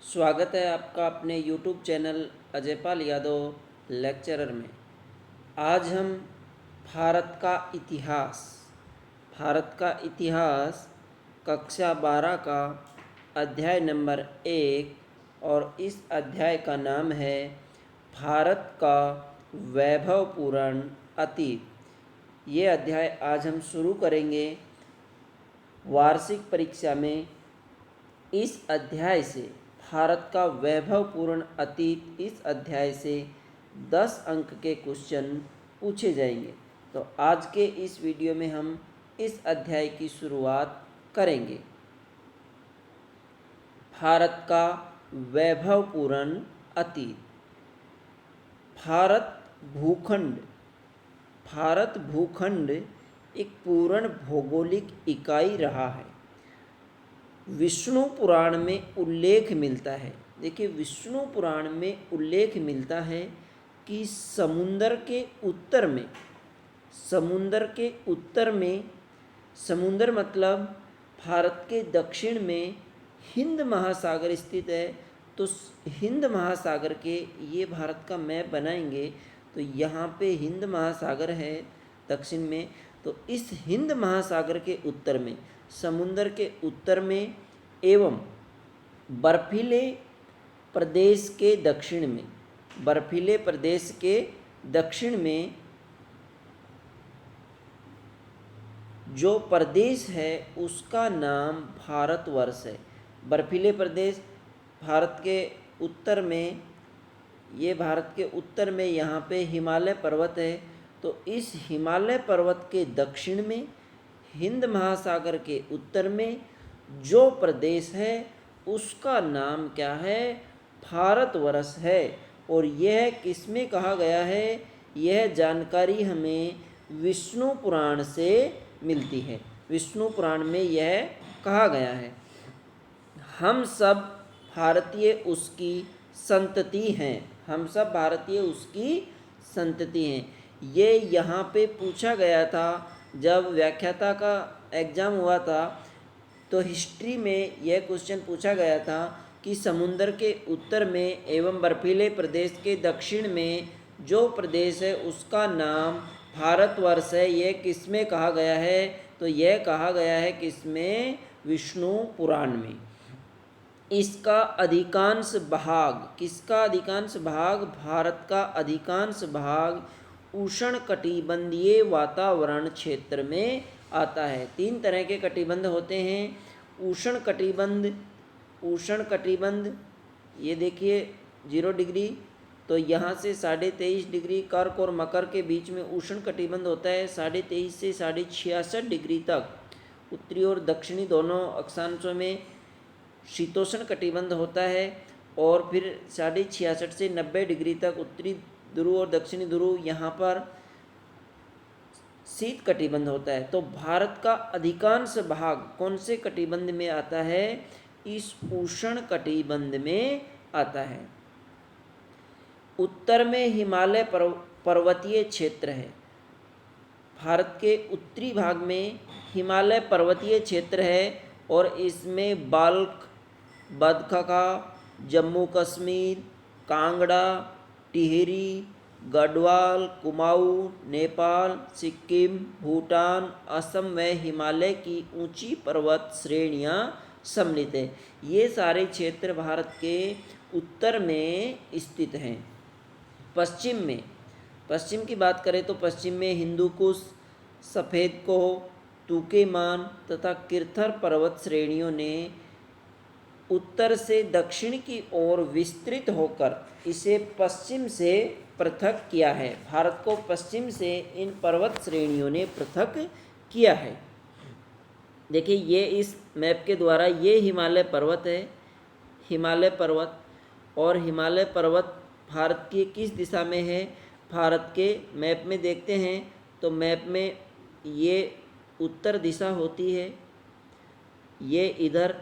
स्वागत है आपका अपने YouTube channel Ajaypal Yadav lecturer में। आज हम भारत का इतिहास कक्षा 12 का अध्याय नंबर 1 और इस अध्याय का नाम है भारत का वैभवपूर्ण अतीत। ये अध्याय आज हम शुरू करेंगे। वार्षिक परीक्षा में इस अध्याय से भारत का वैभवपूर्ण अतीत इस अध्याय से 10 अंक के क्वेश्चन पूछे जाएंगे। तो आज के इस वीडियो में हम इस अध्याय की शुरुआत करेंगे। भारत का वैभवपूर्ण अतीत। भारत भूखंड एक पूर्ण भौगोलिक इकाई रहा है। विष्णु पुराण में उल्लेख मिलता है। देखिए, विष्णु पुराण में उल्लेख मिलता है कि समुंदर के उत्तर में समुंदर मतलब भारत के दक्षिण में हिंद महासागर स्थित है। तो हिंद महासागर के ये भारत का मैप बनाएंगे तो यहाँ पे हिंद महासागर है दक्षिण में। तो इस हिंद महासागर के उत्तर में, समुंदर के उत्तर में एवं बर्फीले प्रदेश के दक्षिण में जो प्रदेश है उसका नाम भारतवर्ष है। बर्फीले प्रदेश भारत के उत्तर में, ये भारत के उत्तर में यहाँ पे हिमालय पर्वत है। तो इस हिमालय पर्वत के दक्षिण में, हिंद महासागर के उत्तर में जो प्रदेश है उसका नाम क्या है? भारतवर्ष है। और यह किसमें कहा गया है? यह जानकारी हमें विष्णु पुराण से मिलती है। विष्णु पुराण में यह कहा गया है। हम सब भारतीय उसकी संतति हैं। ये यहाँ पे पूछा गया था जब व्याख्याता का एग्ज़ाम हुआ था। तो हिस्ट्री में यह क्वेश्चन पूछा गया था कि समुंदर के उत्तर में एवं बर्फीले प्रदेश के दक्षिण में जो प्रदेश है उसका नाम भारतवर्ष है। यह किसमें कहा गया है? तो यह कहा गया है किसमें? विष्णु पुराण में। इसका अधिकांश भाग, किसका अधिकांश भाग? भारत का अधिकांश भाग उष्णकटिबंधीय वातावरण क्षेत्र में आता है। 3 तरह के कटिबंध होते हैं। उष्णकटिबंध ये देखिए 0 डिग्री, तो यहाँ से 23.5 डिग्री कर्क और मकर के बीच में उष्णकटिबंध होता है। 23.5 से 66.5 डिग्री तक उत्तरी और दक्षिणी दोनों अक्षांशों में शीतोष्ण कटिबंध होता है। और फिर 66.5 से 90 डिग्री तक उत्तरी ध्रुव और दक्षिणी ध्रुव यहाँ पर शीत कटिबंध होता है। तो भारत का अधिकांश भाग कौन से कटिबंध में आता है? इस उष्ण कटिबंध में आता है। उत्तर में हिमालय पर्वतीय क्षेत्र है। भारत के उत्तरी भाग में हिमालय पर्वतीय क्षेत्र है और इसमें बल्ख, बदखा, जम्मू कश्मीर, कांगड़ा, टिहरी, गढ़वाल, कुमाऊं, नेपाल, सिक्किम, भूटान, असम व हिमालय की ऊंची पर्वत श्रेणियां सम्मिलित है। ये सारे क्षेत्र भारत के उत्तर में स्थित हैं। पश्चिम की बात करें तो पश्चिम में हिंदू कुश, सफ़ेद कोह, तुकेमान तथा किरथर पर्वत श्रेणियों ने उत्तर से दक्षिण की ओर विस्तृत होकर इसे पश्चिम से पृथक किया है। भारत को पश्चिम से इन पर्वत श्रेणियों ने पृथक किया है। देखिए, ये इस मैप के द्वारा ये हिमालय पर्वत है। और हिमालय पर्वत भारत की किस दिशा में है? भारत के मैप में देखते हैं तो मैप में ये उत्तर दिशा होती है, ये इधर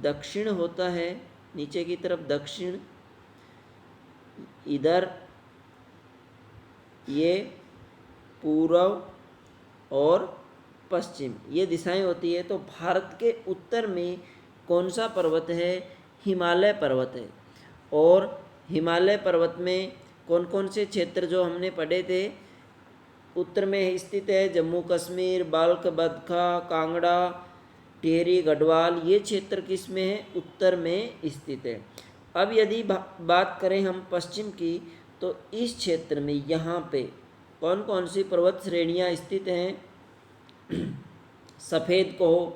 दक्षिण होता है, नीचे की तरफ दक्षिण, इधर ये पूर्व और पश्चिम, ये दिशाएं होती है। तो भारत के उत्तर में कौन सा पर्वत है? हिमालय पर्वत है। और हिमालय पर्वत में कौन कौन से क्षेत्र जो हमने पढ़े थे, उत्तर में स्थित है जम्मू कश्मीर, बाल्क, बदखा, कांगड़ा, टिहरी, गढ़वाल, ये क्षेत्र किस में है, उत्तर में स्थित है। अब यदि बात करें हम पश्चिम की, तो इस क्षेत्र में यहाँ पे कौन कौन सी पर्वत श्रेणियाँ स्थित हैं, सफ़ेद कोह,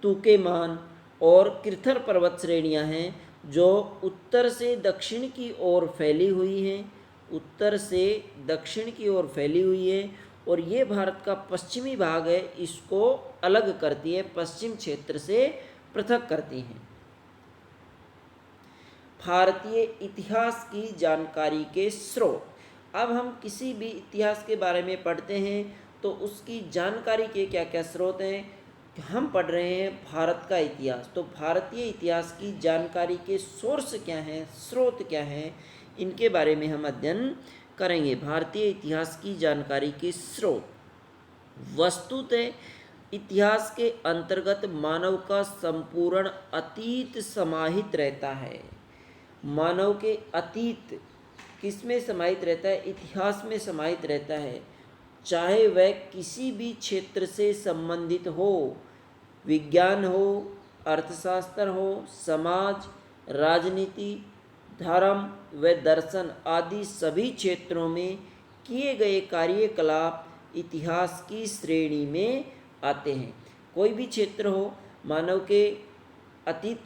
तूकेमान और किरथर पर्वत श्रेणियाँ हैं जो उत्तर से दक्षिण की ओर फैली हुई हैं, उत्तर से दक्षिण की ओर फैली हुई है। और ये भारत का पश्चिमी भाग है, इसको अलग करती है, पश्चिम क्षेत्र से पृथक करती हैं। भारतीय इतिहास की जानकारी के स्रोत। अब हम किसी भी इतिहास के बारे में पढ़ते हैं तो उसकी जानकारी के क्या क्या स्रोत हैं। हम पढ़ रहे हैं भारत का इतिहास, तो भारतीय इतिहास की जानकारी के सोर्स क्या हैं, स्रोत क्या हैं, इनके बारे में हम अध्ययन करेंगे। भारतीय इतिहास की जानकारी के स्रोत। वस्तुतः इतिहास के अंतर्गत मानव का संपूर्ण अतीत समाहित रहता है। मानव के अतीत किस में समाहित रहता है, इतिहास में समाहित रहता है, चाहे वह किसी भी क्षेत्र से संबंधित हो, विज्ञान हो, अर्थशास्त्र हो, समाज, राजनीति, धर्म व दर्शन आदि सभी क्षेत्रों में किए गए कार्यकलाप इतिहास की श्रेणी में आते हैं। कोई भी क्षेत्र हो, मानव के अतीत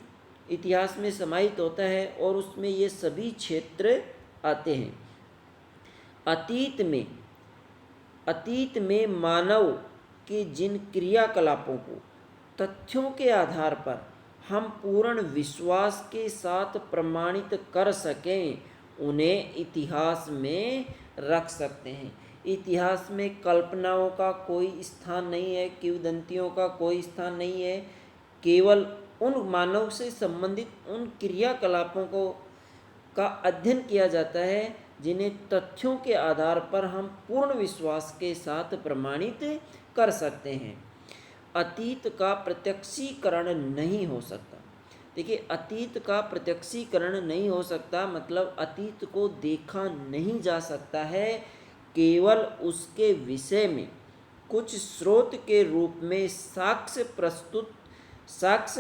इतिहास में समाहित होता है और उसमें ये सभी क्षेत्र आते हैं। अतीत में मानव के जिन क्रियाकलापों को तथ्यों के आधार पर हम पूर्ण विश्वास के साथ प्रमाणित कर सकें, उन्हें इतिहास में रख सकते हैं। इतिहास में कल्पनाओं का कोई स्थान नहीं है, किंवदंतियों का कोई स्थान नहीं है। केवल उन मानव से संबंधित उन क्रियाकलापों का अध्ययन किया जाता है जिन्हें तथ्यों के आधार पर हम पूर्ण विश्वास के साथ प्रमाणित कर सकते हैं। अतीत का प्रत्यक्षीकरण नहीं हो सकता। देखिए, अतीत का प्रत्यक्षीकरण नहीं हो सकता मतलब अतीत को देखा नहीं जा सकता है, केवल उसके विषय में कुछ स्रोत के रूप में साक्ष्य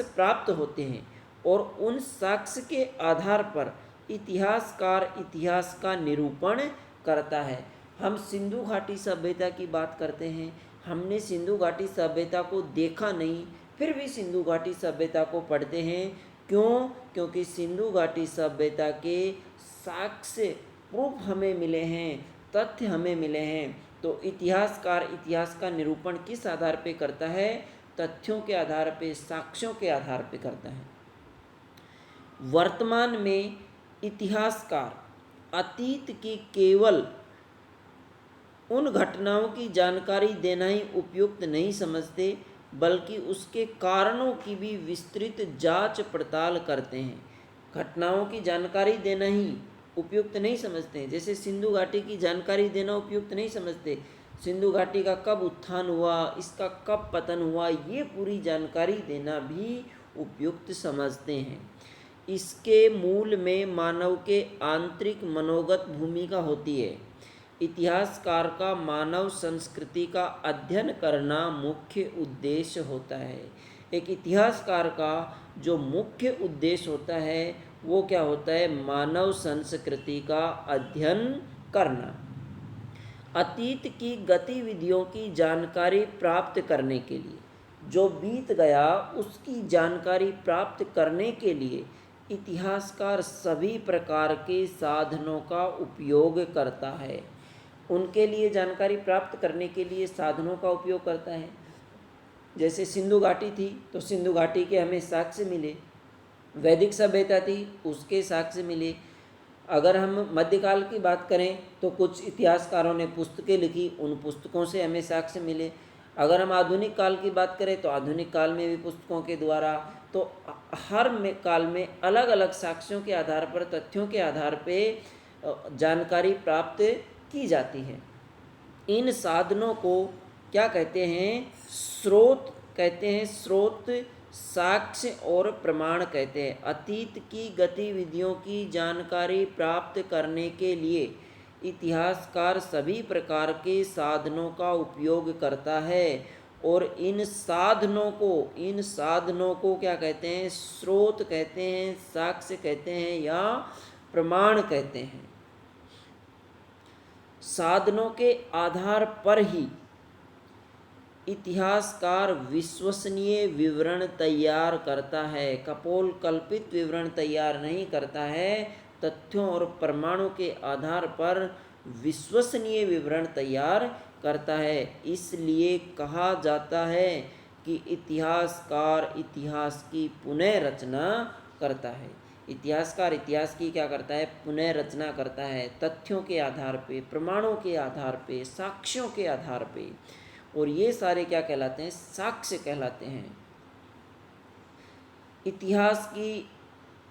प्राप्त होते हैं और उन साक्ष्य के आधार पर इतिहासकार इतिहास का निरूपण करता है। हम सिंधु घाटी सभ्यता की बात करते हैं, हमने सिंधु घाटी सभ्यता को देखा नहीं, फिर भी सिंधु घाटी सभ्यता को पढ़ते हैं। क्यों? क्योंकि सिंधु घाटी सभ्यता के साक्ष्य प्रूफ हमें मिले हैं, तथ्य हमें मिले हैं। तो इतिहासकार इतिहास का निरूपण किस आधार पे करता है? तथ्यों के आधार पे, साक्ष्यों के आधार पे करता है। वर्तमान में इतिहासकार अतीत की केवल उन घटनाओं की जानकारी देना ही उपयुक्त नहीं समझते, बल्कि उसके कारणों की भी विस्तृत जांच पड़ताल करते हैं। घटनाओं की जानकारी देना ही उपयुक्त नहीं समझते, जैसे सिंधु घाटी की जानकारी देना उपयुक्त नहीं समझते। सिंधु घाटी का कब उत्थान हुआ, इसका कब पतन हुआ, ये पूरी जानकारी देना भी उपयुक्त समझते हैं। इसके मूल में मानव के आंतरिक मनोगत भूमिका होती है। इतिहासकार का मानव संस्कृति का अध्ययन करना मुख्य उद्देश्य होता है। एक इतिहासकार का जो मुख्य उद्देश्य होता है वो क्या होता है? मानव संस्कृति का अध्ययन करना। अतीत की गतिविधियों की जानकारी प्राप्त करने के लिए, जो बीत गया उसकी जानकारी प्राप्त करने के लिए इतिहासकार सभी प्रकार के साधनों का उपयोग करता है। उनके लिए जानकारी प्राप्त करने के लिए साधनों का उपयोग करता है। जैसे सिंधु घाटी थी तो सिंधु घाटी के हमें साक्ष्य मिले, वैदिक सभ्यता थी उसके साक्ष्य मिले। अगर हम मध्यकाल की बात करें तो कुछ इतिहासकारों ने पुस्तकें लिखी, उन पुस्तकों से हमें साक्ष्य मिले। अगर हम आधुनिक काल की बात करें तो आधुनिक काल में भी पुस्तकों के द्वारा, तो हर काल में अलग अलग साक्ष्यों के आधार पर, तथ्यों के आधार पर जानकारी प्राप्त की जाती है। इन साधनों को क्या कहते हैं? स्रोत कहते हैं। स्रोत साक्ष्य और प्रमाण कहते हैं। अतीत की गतिविधियों की जानकारी प्राप्त करने के लिए इतिहासकार सभी प्रकार के साधनों का उपयोग करता है और इन साधनों को क्या कहते हैं? स्रोत कहते हैं, साक्ष्य कहते हैं या प्रमाण कहते हैं। साधनों के आधार पर ही इतिहासकार विश्वसनीय विवरण तैयार करता है, कपोल कल्पित विवरण तैयार नहीं करता है। तथ्यों और प्रमाणों के आधार पर विश्वसनीय विवरण तैयार करता है। इसलिए कहा जाता है कि इतिहासकार इतिहास की पुनः रचना करता है। इतिहासकार इतिहास की क्या करता है? पुनः रचना करता है, तथ्यों के आधार पे, प्रमाणों के आधार पे, साक्ष्यों के आधार पे। और ये सारे क्या कहलाते हैं? साक्ष्य कहलाते हैं। इतिहास की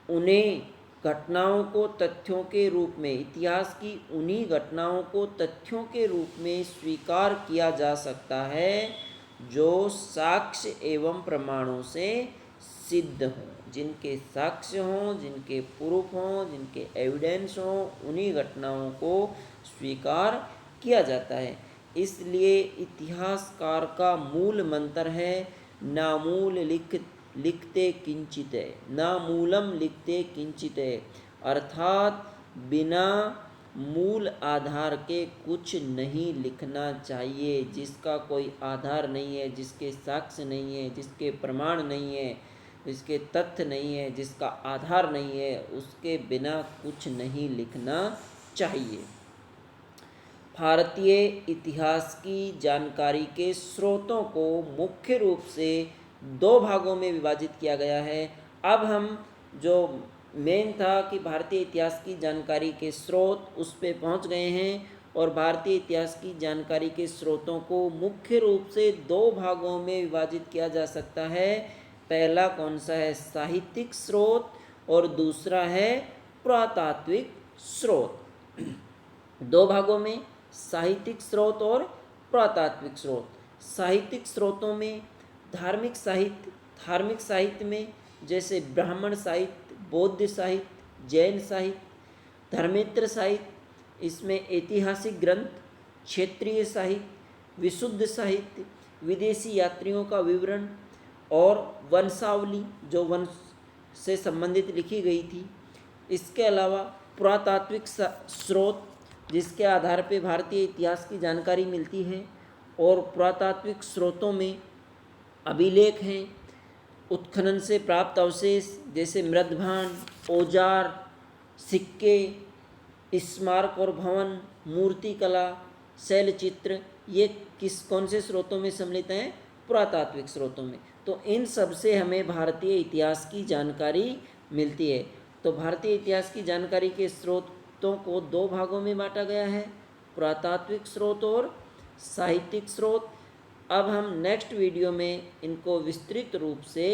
उन्हीं घटनाओं को तथ्यों के रूप में इतिहास की उन्हीं घटनाओं को तथ्यों के रूप में स्वीकार किया जा सकता है जो साक्ष्य एवं प्रमाणों से सिद्ध हों, जिनके साक्ष्य हों, जिनके प्रूफ हों, जिनके एविडेंस हों, उन्हीं घटनाओं को स्वीकार किया जाता है। इसलिए इतिहासकार का मूल मंत्र है नामूल लिखते किंचित है, नामूलम लिखते किंचित है, अर्थात बिना मूल आधार के कुछ नहीं लिखना चाहिए। जिसका कोई आधार नहीं है, जिसके साक्ष्य नहीं है, जिसके प्रमाण नहीं है, जिसके तथ्य नहीं है, जिसका आधार नहीं है, उसके बिना कुछ नहीं लिखना चाहिए। भारतीय इतिहास की जानकारी के स्रोतों को मुख्य रूप से दो भागों में विभाजित किया गया है। अब हम जो मेन था कि भारतीय इतिहास की जानकारी के स्रोत, उस पे पहुंच गए हैं। और भारतीय इतिहास की जानकारी के स्रोतों को मुख्य रूप से दो भागों में विभाजित किया जा सकता है। पहला कौन सा है? साहित्यिक स्रोत, और दूसरा है पुरातात्विक स्रोत। दो भागों में साहित्यिक स्रोत और पुरातात्विक स्रोत। साहित्यिक स्रोतों में धार्मिक साहित्य में जैसे ब्राह्मण साहित्य, बौद्ध साहित्य, जैन साहित्य, धर्मेंद्र साहित्य, इसमें ऐतिहासिक ग्रंथ, क्षेत्रीय साहित्य, विशुद्ध साहित्य, विदेशी यात्रियों का विवरण और वंशावली जो वंश से संबंधित लिखी गई थी। इसके अलावा पुरातात्विक स्रोत जिसके आधार पर भारतीय इतिहास की जानकारी मिलती है। और पुरातात्विक स्रोतों में अभिलेख हैं, उत्खनन से प्राप्त अवशेष जैसे मृदभांड, औजार, सिक्के, स्मारक और भवन, मूर्तिकला, शैलचित्र, ये कौन से स्रोतों में सम्मिलित हैं? पुरातात्विक स्रोतों में। तो इन सब से हमें भारतीय इतिहास की जानकारी मिलती है। तो भारतीय इतिहास की जानकारी के स्रोतों को दो भागों में बांटा गया है, पुरातात्विक स्रोत और साहित्यिक स्रोत। अब हम नेक्स्ट वीडियो में इनको विस्तृत रूप से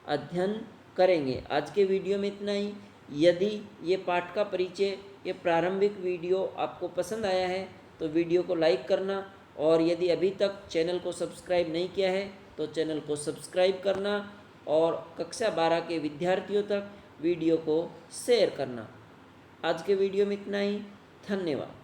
अध्ययन करेंगे। आज के वीडियो में इतना ही। यदि ये पाठ का परिचय, ये प्रारंभिक वीडियो आपको पसंद आया है तो वीडियो को लाइक करना, और यदि अभी तक चैनल को सब्सक्राइब नहीं किया है तो चैनल को सब्सक्राइब करना, और कक्षा 12 के विद्यार्थियों तक वीडियो को शेयर करना। आज के वीडियो में इतना ही। धन्यवाद।